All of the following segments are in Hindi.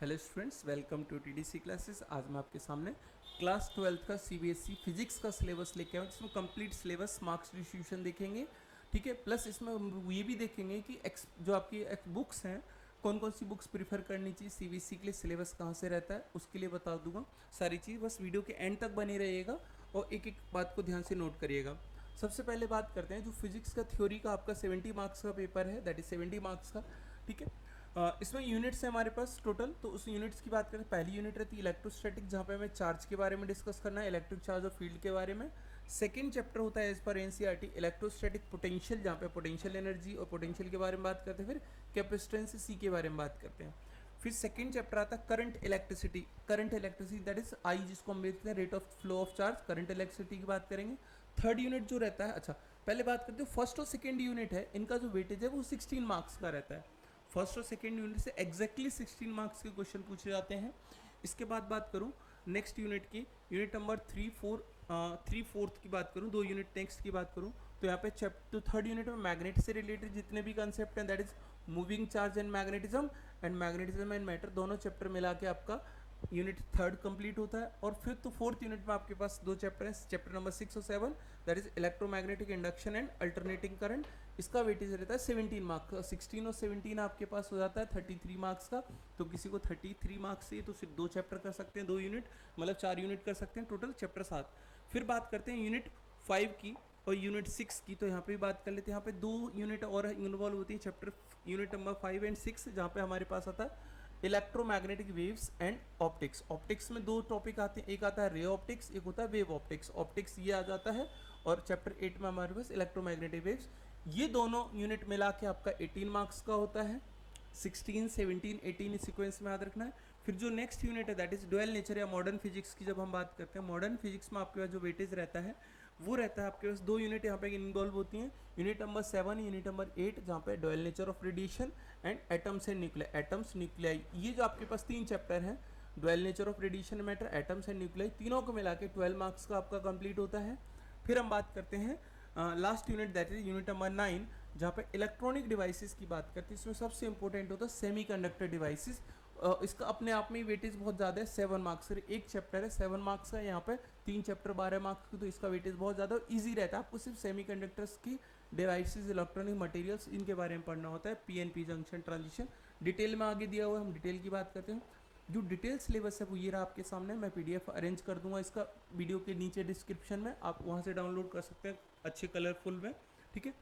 Hello students, welcome to TDC classes. आज मैं आपके सामने क्लास 12th का सीबीएसई फिजिक्स का सिलेबस लेके आया हूँ, जिसमें कंप्लीट सिलेबस, मार्क्स डिस्ट्रीब्यूशन देखेंगे। ठीक है, प्लस इसमें हम ये भी देखेंगे कि जो आपकी बुक्स हैं, कौन कौन सी बुक्स प्रीफर करनी चाहिए सीबीएसई के लिए, सिलेबस कहाँ से रहता है उसके लिए बता दूंगा सारी चीज़। बस वीडियो के एंड तक बने रहिएगा और एक एक बात को ध्यान से नोट करिएगा। सबसे पहले बात करते हैं, जो फिजिक्स का थ्योरी का आपका 70 मार्क्स का पेपर है, दैट इज 70 मार्क्स का। ठीक है, इसमें यूनिट्स है हमारे पास टोटल, तो उस यूनिट्स की बात करें, पहली यूनिट रहती है इलेक्ट्रोस्टैटिक, जहाँ पे हमें चार्ज के बारे में डिस्कस करना है, इलेक्ट्रिक चार्ज और फील्ड के बारे में। सेकंड चैप्टर होता है as per NCERT electrostatic potential, जहाँ पे पोटेंशियल एनर्जी और पोटेंशियल के बारे में बात करते हैं। फिर कैपेसिटेंस सी के बारे में बात करते हैं। फिर सेकंड चैप्टर आता है current electricity that is I, जिसको हम देखते हैं rate of flow of charge, current electricity की बात करेंगे। थर्ड यूनिट जो रहता है, अच्छा पहले बात करते हैं फर्स्ट और सेकंड यूनिट है, इनका जो वेटेज है वो 16 मार्क्स का रहता है। फर्स्ट और सेकेंड यूनिट से एग्जैक्टली 16 मार्क्स के क्वेश्चन पूछे जाते हैं। इसके बाद बात करूँ नेक्स्ट यूनिट की, यूनिट नंबर 3 4 की बात करूँ, 2 यूनिट नेक्स्ट की बात करूँ, तो यहाँ पे चैप्टर थर्ड यूनिट में मैग्नेट से रिलेटेड जितने भी कंसेप्ट हैं, that is moving charge and magnetism and matter, दोनों चैप्टर मिला के आपका यूनिट थर्ड कंप्लीट होता है। और फिर तो फोर्थ यूनिट में आपके पास 2 चैप्टर हैं, चैप्टर नंबर 6 और 7, that is electromagnetic induction and alternating current. इसका वेटेज रहता है 17 मार्क्स, 16 और 17 आपके पास हो जाता है 33 मार्क्स का। तो किसी को 33 मार्क्स चाहिए तो सिर्फ 2 चैप्टर कर सकते हैं, 2 यूनिट, मतलब 4 यूनिट कर सकते हैं, टोटल चैप्टर 7। फिर बात करते हैं यूनिट 5 की और यूनिट 6 की, तो यहाँ पे भी बात कर लेते हैं। यहाँ पे 2 यूनिट और इन्वॉल्व होती है, चैप्टर यूनिट नंबर 5 एंड 6, जहाँ पे हमारे पास आता है electromagnetic waves and optics. Optics में 2 टॉपिक आते हैं, एक आता है रे ऑप्टिक्स, एक होता है वेव ऑप्टिक्स। ऑप्टिक्स ये आ जाता है, और चैप्टर 8 में हमारे पास इलेक्ट्रोमैग्नेटिक वेव्स। ये दोनों यूनिट मिला के आपका 18 मार्क्स का होता है, 16 17 18 इस सीक्वेंस में याद रखना है। फिर जो नेक्स्ट यूनिट है दैट इज डुअल नेचर या मॉडर्न फिजिक्स की, जब हम बात करते हैं मॉडर्न फिजिक्स में आपके पास जो वेटेज रहता है वो रहता है, आपके पास 2 यूनिट यहाँ पे इन्वॉल्व होती हैं, यूनिट नंबर 7, यूनिट नंबर 8, जहाँ पे dual nature of radiation and atoms and nuclei, atoms nuclei. ये जो आपके पास 3 चैप्टर हैं, dual nature of radiation matter, atoms and nuclei, तीनों को मिला के 12 मार्क्स का आपका कंप्लीट होता है। फिर हम बात करते हैं last unit that is unit number 9, जहाँ पे इलेक्ट्रॉनिक डिवाइसेस की बात करते हैं। इसमें सबसे इंपॉर्टेंट होता है सेमीकंडक्टर डिवाइसेस। इसका अपने आप में वेटेज बहुत ज़्यादा है, 7 मार्क्स, सिर्फ एक चैप्टर है 7 मार्क्स का, यहाँ पे 3 चैप्टर 12 मार्क्स की, तो इसका वेटेज बहुत ज़्यादा ईजी रहता है। आपको सिर्फ सेमीकंडक्टर्स की डिवाइसेस, इलेक्ट्रॉनिक मटेरियल्स, इनके बारे में पढ़ना होता है, पीएनपी जंक्शन ट्रांजिशन, डिटेल में आगे दिया हुआ है, हम डिटेल की बात करते हैं। जो डिटेल सिलेबस है वो ये रहा आपके सामने, मैं पीडीएफ अरेंज कर दूंगा इसका वीडियो के नीचे डिस्क्रिप्शन में, आप वहाँ से डाउनलोड कर सकते हैं अच्छे कलरफुल में। ठीक है,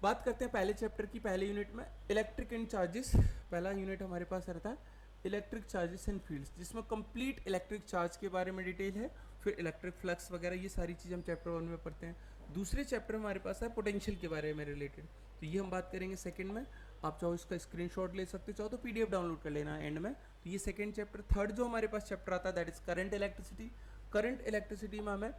बात करते हैं पहले चैप्टर की, पहले यूनिट में इलेक्ट्रिक एंड चार्जेस। पहला यूनिट हमारे पास रहता है इलेक्ट्रिक चार्जेस एंड फील्ड्स, जिसमें कंप्लीट इलेक्ट्रिक चार्ज के बारे में डिटेल है, फिर इलेक्ट्रिक फ्लक्स वगैरह, ये सारी चीज़ हम चैप्टर 1 में पढ़ते हैं। दूसरे चैप्टर में हमारे पास है पोटेंशियल के बारे में रिलेटेड, तो ये हम बात करेंगे सेकंड में। आप चाहो इसका स्क्रीनशॉट ले सकते हो, चाहो तो पीडीएफ डाउनलोड कर लेना एंड में। तो ये सेकंड चैप्टर। थर्ड जो हमारे पास चैप्टर आता है that is current electricity. Current electricity में हमें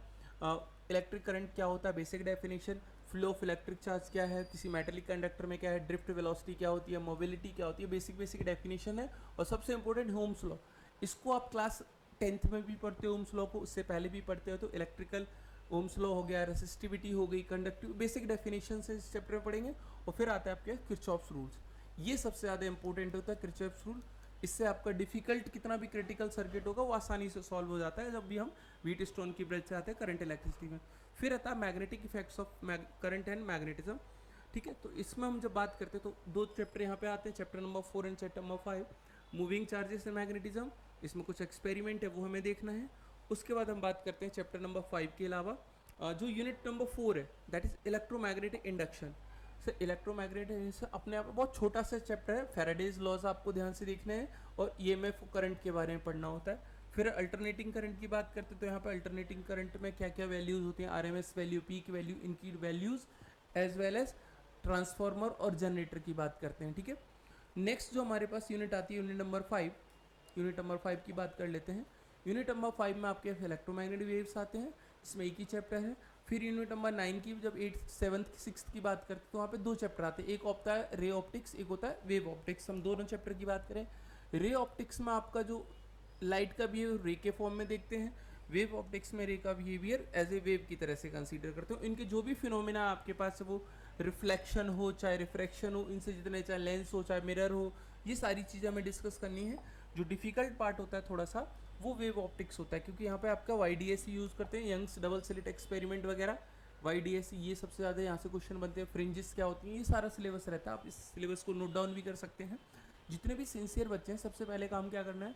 इलेक्ट्रिक करंट क्या होता है, basic definition, flow of electric charge क्या है, किसी मेटेलिक कंडक्टर में क्या है, ड्रिफ्ट वेलोसिटी क्या होती है, मोबिलिटी क्या होती है, बेसिक डेफिनेशन है। और सबसे इंपॉर्टेंट ओम्स लॉ, इसको आप क्लास 10th में भी पढ़ते हो, ओम्स लॉ को उससे पहले भी पढ़ते हो, तो इलेक्ट्रिकल ओम्स लॉ हो गया, रेसिस्टिविटी हो गई, कंडक्टिव, बेसिक डेफिनेशन से इस चैप्टर में पढ़ेंगे। और फिर आता है आपके किरचॉफ्स रूल्स, ये सबसे ज़्यादा इंपॉर्टेंट होता है किरचॉफ्स रूल। इससे आपका डिफिकल्ट कितना भी क्रिटिकल सर्किट होगा वो आसानी से सॉल्व हो जाता है जब भी हम व्हीट स्टोन की ब्रिज से आते हैं करंट इलेक्ट्रिसिटी में। फिर आता है magnetic effects of current and magnetism. ठीक है, तो इसमें हम जब बात करते हैं तो 2 चैप्टर यहाँ पे आते हैं, chapter number 4 and chapter number 5, moving charges and magnetism. इसमें कुछ एक्सपेरिमेंट है वो हमें देखना है। उसके बाद हम बात करते हैं चैप्टर नंबर 5 के अलावा जो यूनिट नंबर 4 है that is electromagnetic induction. Sir electromagnetic अपने आप में बहुत छोटा सा चैप्टर है, फैराडेज लॉज आपको ध्यान से देखने हैं, और ईएमएफ करंट के बारे में पढ़ना होता है। फिर अल्टरनेटिंग करंट की बात करते हैं, तो यहाँ पर अल्टरनेटिंग करंट में क्या क्या वैल्यूज़ होती हैं, आरएमएस वैल्यू, पीक वैल्यू, इनकी values, as well as transformer और जनरेटर की बात करते हैं। ठीक है, नेक्स्ट जो हमारे पास यूनिट आती है यूनिट नंबर 5, यूनिट नंबर 5 की बात कर लेते हैं। यूनिट नंबर 5 में आपके इलेक्ट्रोमैग्नेटिक वेव्स आते हैं, इसमें एक ही चैप्टर है। फिर यूनिट नंबर 9 की जब 8th 7th 6th की बात करते हैं तो वहाँ पे 2 चैप्टर आते हैं, एक होता है रे ऑप्टिक्स, एक होता है वेव ऑप्टिक्स। हम दोनों चैप्टर की बात करें, रे ऑप्टिक्स में आपका जो लाइट का बिहेवियर रे के फॉर्म में देखते हैं, वेव ऑप्टिक्स में रे का बिहेवियर एज ए वेव की तरह से कंसीडर करते हो। इनके जो भी फिनोमिना आपके पास है वो रिफ्लेक्शन हो चाहे रिफ्रैक्शन हो, इनसे जितने चाहे लेंस हो चाहे मिरर हो ये सारी चीज़ें हमें डिस्कस करनी है। जो डिफ़िकल्ट पार्ट होता है थोड़ा सा वो वेव ऑप्टिक्स होता है, क्योंकि यहाँ पे आपका YDAC यूज़ करते हैं, यंग्स डबल स्लिट एक्सपेरिमेंट वगैरह, YDAC ये सबसे ज़्यादा यहाँ से क्वेश्चन बनते हैं। फ्रिंजेस क्या होती हैं, ये सारा सिलेबस रहता है, आप इस सिलेबस को नोट डाउन भी कर सकते हैं। जितने भी सिंसियर बच्चे हैं सबसे पहले काम क्या करना है,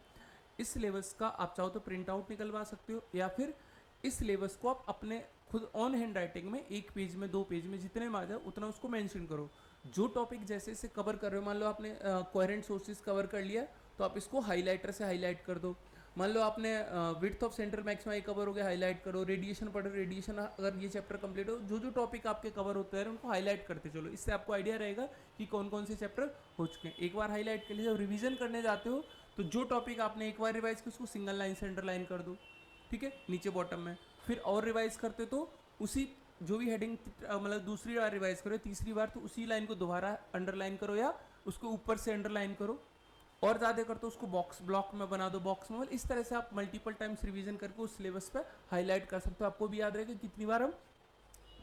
इस सिलेबस का आप चाहो तो प्रिंट आउट निकलवा सकते हो, या फिर इस सिलेबस को आप अपने खुद ऑन हैंड राइटिंग में 1 पेज में 2 पेज में जितने में आ जाए उतना उसको मेंशन करो। जो टॉपिक जैसे जैसे कवर कर रहे हो, मान लो आपने कोहेरेंट सोर्सेज कवर कर लिया तो आप इसको हाईलाइटर से हाईलाइट कर दो। मान लो आपने विड्थ ऑफ सेंट्रल मैक्सिमा ये कवर हो गया, हाईलाइट करो। रेडिएशन पढ़ रहे, रेडिएशन अगर ये चैप्टर कंप्लीट हो, जो जो टॉपिक आपके कवर होते हैं उनको हाईलाइट करते चलो। इससे आपको आइडिया रहेगा कि कौन कौन से चैप्टर हो चुके हैं। एक बार हाईलाइट कर लिया, जब रिवीजन करने जाते हो तो जो टॉपिक आपने एक बार रिवाइज किया उसको सिंगल लाइन से अंडरलाइन कर दो, ठीक है, नीचे बॉटम में। फिर और रिवाइज करते तो उसी जो भी हेडिंग मतलब दूसरी बार रिवाइज करो, तीसरी बार तो उसी लाइन को दोबारा अंडरलाइन करो या उसको ऊपर से अंडरलाइन करो। और ज़्यादा कर तो उसको बॉक्स ब्लॉक में बना दो, बॉक्स में। इस तरह से आप मल्टीपल टाइम्स रिवीजन करके उस सिलेबस पर हाईलाइट कर सकते हो। आपको भी याद रहेगा कितनी बार हम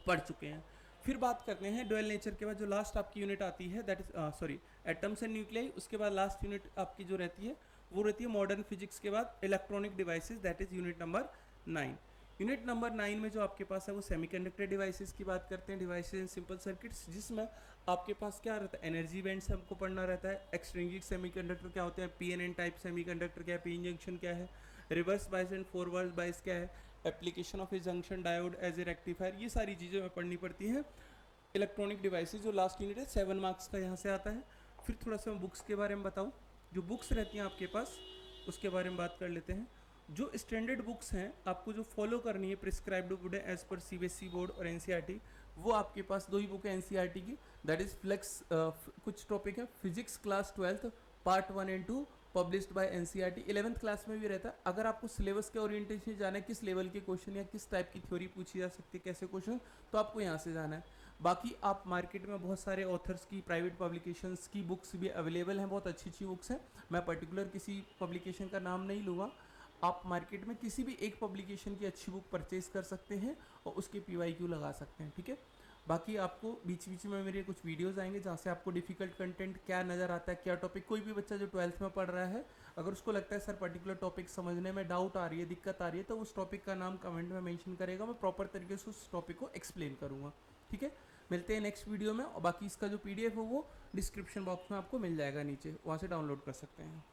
पढ़ चुके हैं। फिर बात करते हैं डुअल नेचर के बाद जो लास्ट आपकी यूनिट आती है, that is sorry atoms and nuclei. उसके बाद लास्ट यूनिट आपकी जो रहती है वो रहती है मॉडर्न फिजिक्स के बाद electronic devices, that is unit number 9। Unit number 9 में जो आपके पास है वो सेमीकंडक्टर डिवाइसेस की बात करते हैं, डिवाइसेस एंड सिंपल सर्किट्स, जिसमें आपके पास क्या रहता है, एनर्जी बैंड्स हमको पढ़ना रहता है। एक्सट्रिंसिक सेमीकंडक्टर क्या होते हैं, PNN टाइप सेमीकंडक्टर क्या है, पी जंक्शन क्या है, reverse bias and forward bias क्या है, application of a junction diode as a rectifier, ये सारी चीज़ें हमें पढ़नी पड़ती हैं। इलेक्ट्रॉनिक डिवाइसेस जो लास्ट यूनिट है 7 मार्क्स का यहाँ से आता है। फिर थोड़ा सा मैं बुक्स के बारे में बताऊँ, जो बुक्स रहती हैं आपके पास उसके बारे में बात कर लेते हैं। जो स्टैंडर्ड बुक्स हैं आपको जो फॉलो करनी है prescribed book as per CBSE board और NCERT, वो आपके पास 2 ही बुक है NCERT की, दैट इज फ्लेक्स, कुछ टॉपिक है physics class 12 part 1 and 2 published by NCERT। 11th class में भी रहता है। अगर आपको सिलेबस के ओरिएंटेशन जाना है, किस लेवल के क्वेश्चन या किस टाइप की थ्योरी पूछी जा सकती है, कैसे क्वेश्चन, तो आपको यहाँ से जाना है। बाकी आप मार्केट में बहुत सारे ऑथर्स की प्राइवेट पब्लिकेशंस की बुक्स भी अवेलेबल हैं, बहुत अच्छी अच्छी बुक्स हैं। मैं पर्टिकुलर किसी पब्लिकेशन का नाम नहीं लूँगा, आप मार्केट में किसी भी एक पब्लिकेशन की अच्छी बुक परचेज कर सकते हैं और उसके PYQ लगा सकते हैं, ठीक है। बाकी आपको बीच बीच में मेरे कुछ वीडियोस आएंगे जहाँ से आपको डिफिकल्ट कंटेंट क्या नज़र आता है, क्या टॉपिक, कोई भी बच्चा जो 12th में पढ़ रहा है अगर उसको लगता है सर पर्टिकुलर टॉपिक समझने में डाउट आ रही है, दिक्कत आ रही है, तो उस टॉपिक का नाम कमेंट में मेंशन करेगा, मैं प्रॉपर तरीके से उस टॉपिक को एक्सप्लेन करूँगा, ठीक है। मिलते हैं नेक्स्ट वीडियो में, और बाकी इसका जो PDF है वो डिस्क्रिप्शन बॉक्स में आपको मिल जाएगा नीचे, वहाँ से डाउनलोड कर सकते हैं।